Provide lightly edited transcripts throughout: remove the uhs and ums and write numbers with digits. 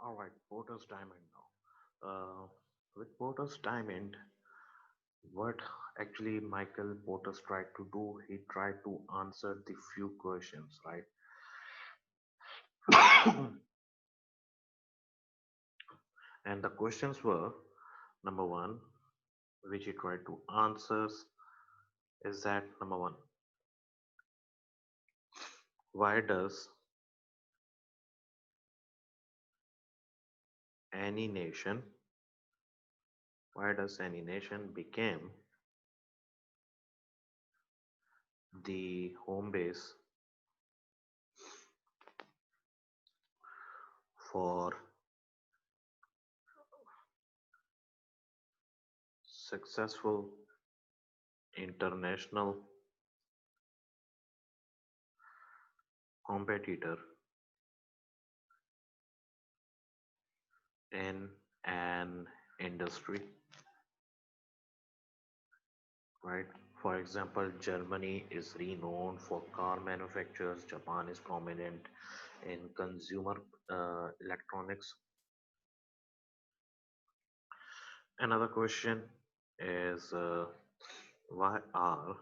All right, Porter's Diamond now. With Porter's Diamond, what actually Michael Porter tried to do, he tried to answer the few questions, right? And the questions were number one, which he tried to answer is that number one, why does any nation, why does any nation became the home base for successful international competitor in an industry, right? For example, Germany is renowned for car manufacturers, Japan is prominent in consumer electronics. Another question is why are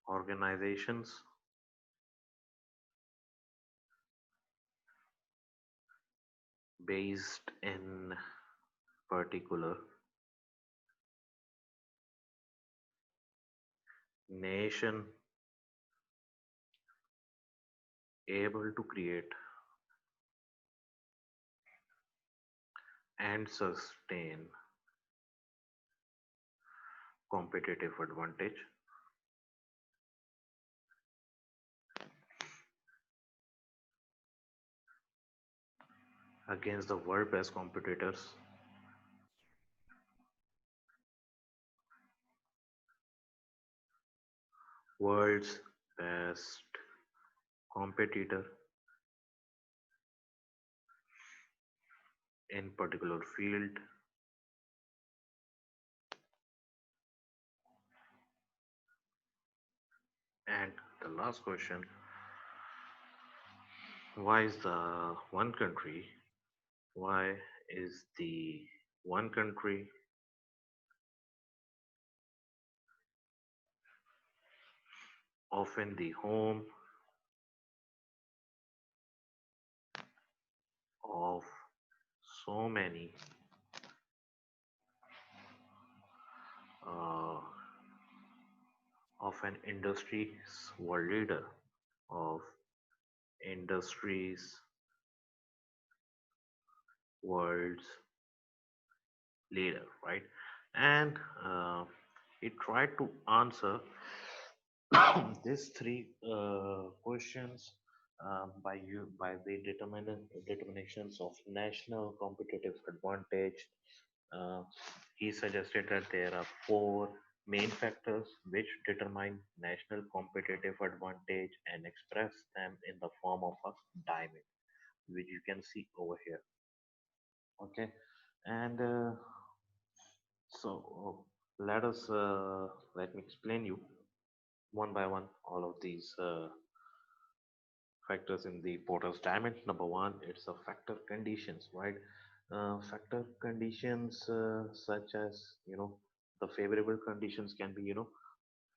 organizations based in particular nation able to create and sustain competitive advantage against the world best competitors? World's best competitor in particular field. And the last question, why is the one country, why is the one country often the home of so many uh, of an industry's world leader, of industries world's leader, right? And he tried to answer these three questions by the determinations of national competitive advantage. Uh, he suggested that there are four main factors which determine national competitive advantage and express them in the form of a diamond, which you can see over here. Okay, and let me explain you one by one all of these factors in the Porter's diamond. Number one, it's a factor conditions, right? Factor conditions such as the favorable conditions can be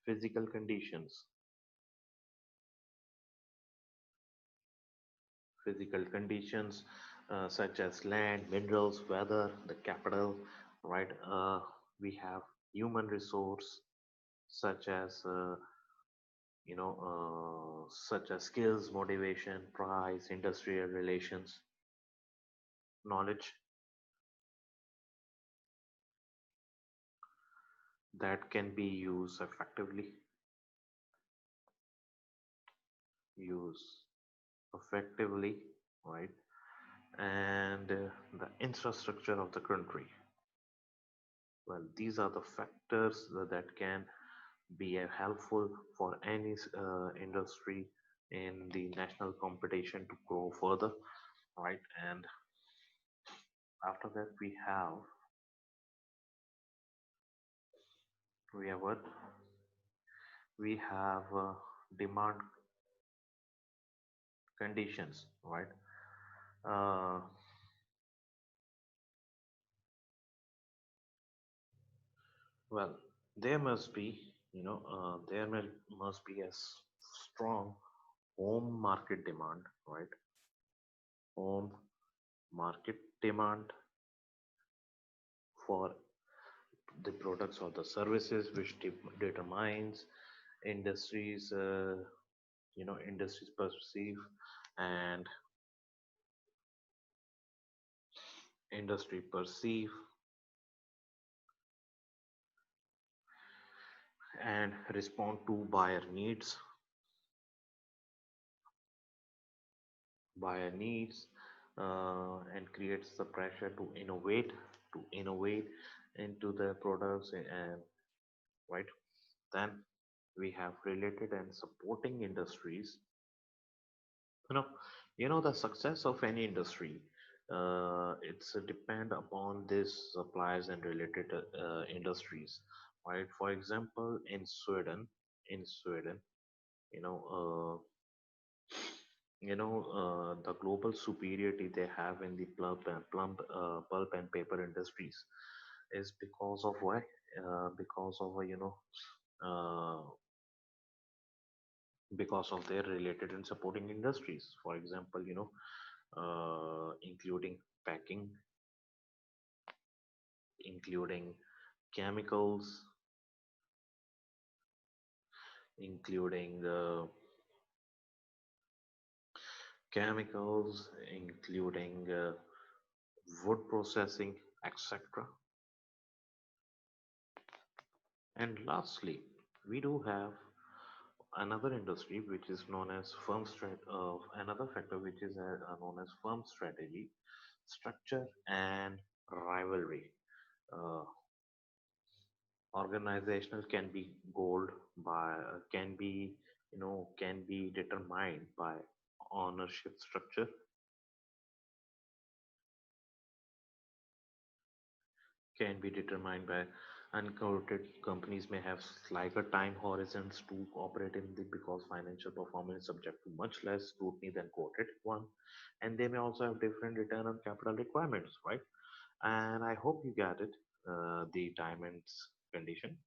physical conditions, physical conditions such as land, minerals, weather, the capital, right? We have human resource such as such as skills, motivation, price, industrial relations, knowledge that can be used effectively, use effectively, right? And the infrastructure of the country. Well, these are the factors that can be helpful for any industry in the national competition to grow further, right? And after that, we have what? We have demand conditions, right? Uh, well, there must be, must be a strong home market demand, right? Home market demand for the products or the services, which determines industries, industries perceive and industry perceive and respond to buyer needs, and creates the pressure to innovate into the products and right. Then we have related and supporting industries. you know the success of any industry, it's depend upon these suppliers and related industries, right? For example, in Sweden, you know uh, the global superiority they have in the pulp and paper industries is because of why? Because of uh, because of their related and supporting industries. For example, including packing, including chemicals, including including wood processing, etc. And lastly, we do have another industry which is known as another factor which is known as firm strategy, structure, and rivalry. Uh, Organizational can be gold by can be can be determined by ownership structure, can be determined by unquoted companies may have slighter time horizons to operate in the because financial performance is subject to much less scrutiny than quoted one, and they may also have different return on capital requirements, right? And I hope you get it, the time and condition.